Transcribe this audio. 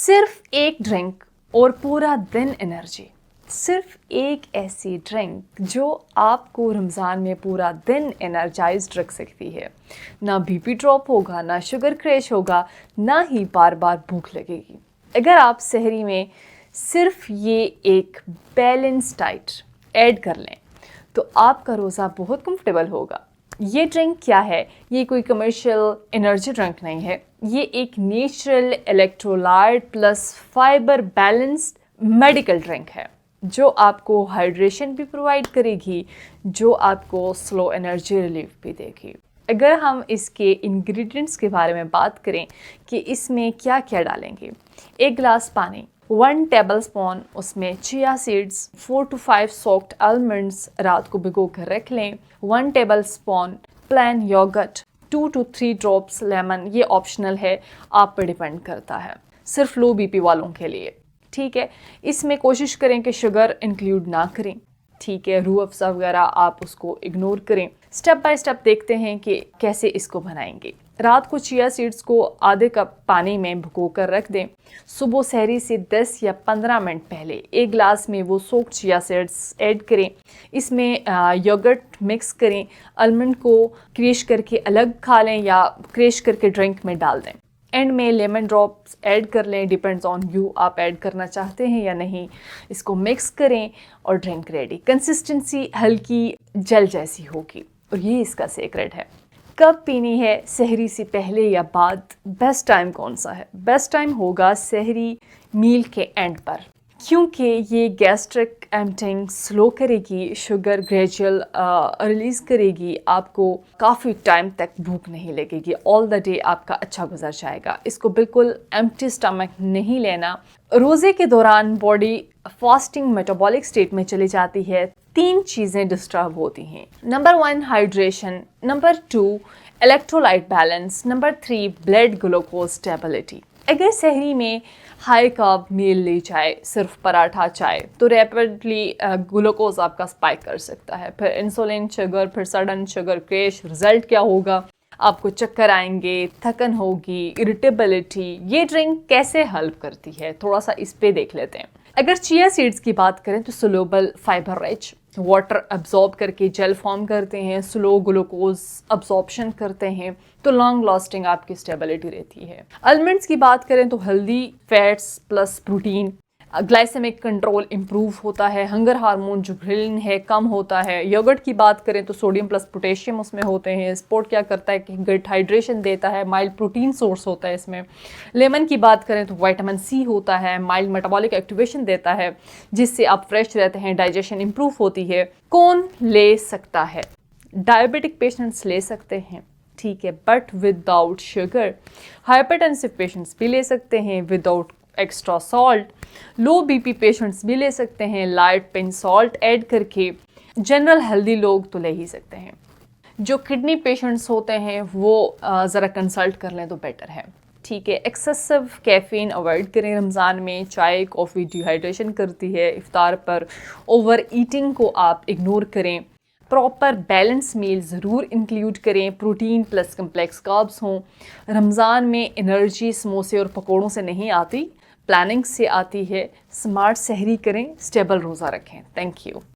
सिर्फ एक ड्रिंक और पूरा दिन एनर्जी। सिर्फ एक ऐसी ड्रिंक जो आपको रमज़ान में पूरा दिन एनर्जाइज्ड रख सकती है। ना बीपी ड्रॉप होगा, ना शुगर क्रैश होगा, ना ही बार बार भूख लगेगी। अगर आप सहरी में सिर्फ ये एक बैलेंस डाइट ऐड कर लें तो आपका रोज़ा बहुत कंफर्टेबल होगा। ये ड्रिंक क्या है? ये कोई कमर्शियल एनर्जी ड्रिंक नहीं है। ये एक natural electrolyte plus fibre balanced medical drink है जो आपको हाइड्रेशन भी प्रोवाइड करेगी, जो आपको स्लो एनर्जी रिलीफ भी देगी। अगर हम इसके इंग्रेडिएंट्स के बारे में बात करें कि इसमें क्या क्या डालेंगे, 1 गिलास पानी, 1 टेबल स्पून उसमें chia seeds, 4 to 5 soaked almonds रात को भिगो कर रख लें, 1 table spoon plain yogurt, 2 to 3 drops lemon. ये ऑप्शनल है, आप पर डिपेंड करता है, सिर्फ लो बीपी वालों के लिए। ठीक है, इसमें कोशिश करें कि शुगर इंक्लूड ना करें। ठीक है, रूह अफ़ज़ा वगैरह आप उसको इग्नोर करें। स्टेप बाय स्टेप देखते हैं कि कैसे इसको बनाएंगे। रात को चिया सीड्स को आधे कप पानी में भिगो कर रख दें। सुबह सहरी से 10 या 15 मिनट पहले 1 गिलास में वो सोक्ड चिया सीड्स ऐड करें। इसमें योगर्ट मिक्स करें, आलमंड को क्रश करके अलग खा लें या क्रश करके ड्रिंक में डाल दें। एंड में लेमन ड्रॉप्स ऐड कर लें, डिपेंड्स ऑन यू, आप ऐड करना चाहते हैं या नहीं। इसको मिक्स करें और ड्रिंक रेडी। कंसिस्टेंसी हल्की जेल जैसी होगी और ये इसका सीक्रेट है। कब पीनी है, सहरी से पहले या बाद? बेस्ट टाइम कौन सा है? बेस्ट टाइम होगा सहरी मील के एंड पर, क्योंकि ये गैस्ट्रिक एम्पटिंग स्लो करेगी, शुगर ग्रेजुअल रिलीज़ करेगी, आपको काफ़ी टाइम तक भूख नहीं लगेगी, ऑल द डे आपका अच्छा गुजर जाएगा। इसको बिल्कुल एम्प्टी स्टमक नहीं लेना। रोज़े के दौरान बॉडी फास्टिंग मेटाबॉलिक स्टेट में चली जाती है। 3 चीज़ें डिस्टर्ब होती हैं। Number 1 hydration, number 2 electrolyte balance, number 3 blood glucose stability. अगर सहरी में हाई कार्ब मील ली जाए, सिर्फ पराठा चाय, तो रैपिडली ग्लूकोज आपका स्पाइक कर सकता है, फिर इंसुलिन शुगर, फिर सडन शुगर क्रैश। रिजल्ट क्या होगा? आपको चक्कर आएंगे, थकन होगी, इरिटेबिलिटी। ये ड्रिंक कैसे हेल्प करती है, थोड़ा सा इस पे देख लेते हैं। अगर चिया सीड्स की बात करें तो soluble, fibre rich, water absorb करके जेल फॉर्म करते हैं, स्लो ग्लूकोज अब्जॉर्प्शन करते हैं, तो लॉन्ग लास्टिंग आपकी स्टेबिलिटी रहती है। आलमंड्स की बात करें तो healthy fats plus protein, glycemic control improve होता है, हंगर हार्मोन जो ग्रिलिन है कम होता है। योगर्ट की बात करें तो सोडियम प्लस पोटेशियम उसमें होते हैं। स्पोर्ट क्या करता है कि गट हाइड्रेशन देता है, माइल्ड प्रोटीन सोर्स होता है इसमें। लेमन की बात करें तो विटामिन सी होता है, माइल्ड मेटाबॉलिक एक्टिवेशन देता है, जिससे आप फ्रेश रहते हैं, डाइजेशन इम्प्रूव होती है। कौन ले सकता है? डायबिटिक पेशेंट्स ले सकते हैं, ठीक है, but without sugar. Hypertensive patients भी ले सकते हैं विदाउट एक्स्ट्रा सॉल्ट। लो बीपी पेशेंट्स भी ले सकते हैं लाइट पिंच सॉल्ट ऐड करके। जनरल हेल्दी लोग तो ले ही सकते हैं। जो किडनी पेशेंट्स होते हैं वो ज़रा कंसल्ट कर लें तो बेटर है। ठीक है, एक्सेसिव कैफ़ीन अवॉइड करें रमज़ान में। चाय कॉफ़ी डिहाइड्रेशन करती है। इफ्तार पर ओवर ईटिंग को आप इग्नोर करें। प्रॉपर बैलेंस मील ज़रूर इंक्लूड करें, प्रोटीन प्लस कम्प्लेक्स कार्ब्स हों। रमज़ान में एनर्जी समोसे और पकौड़ों से नहीं आती, प्लानिंग से आती है। स्मार्ट सहरी करें, स्टेबल रोज़ा रखें। Thank you.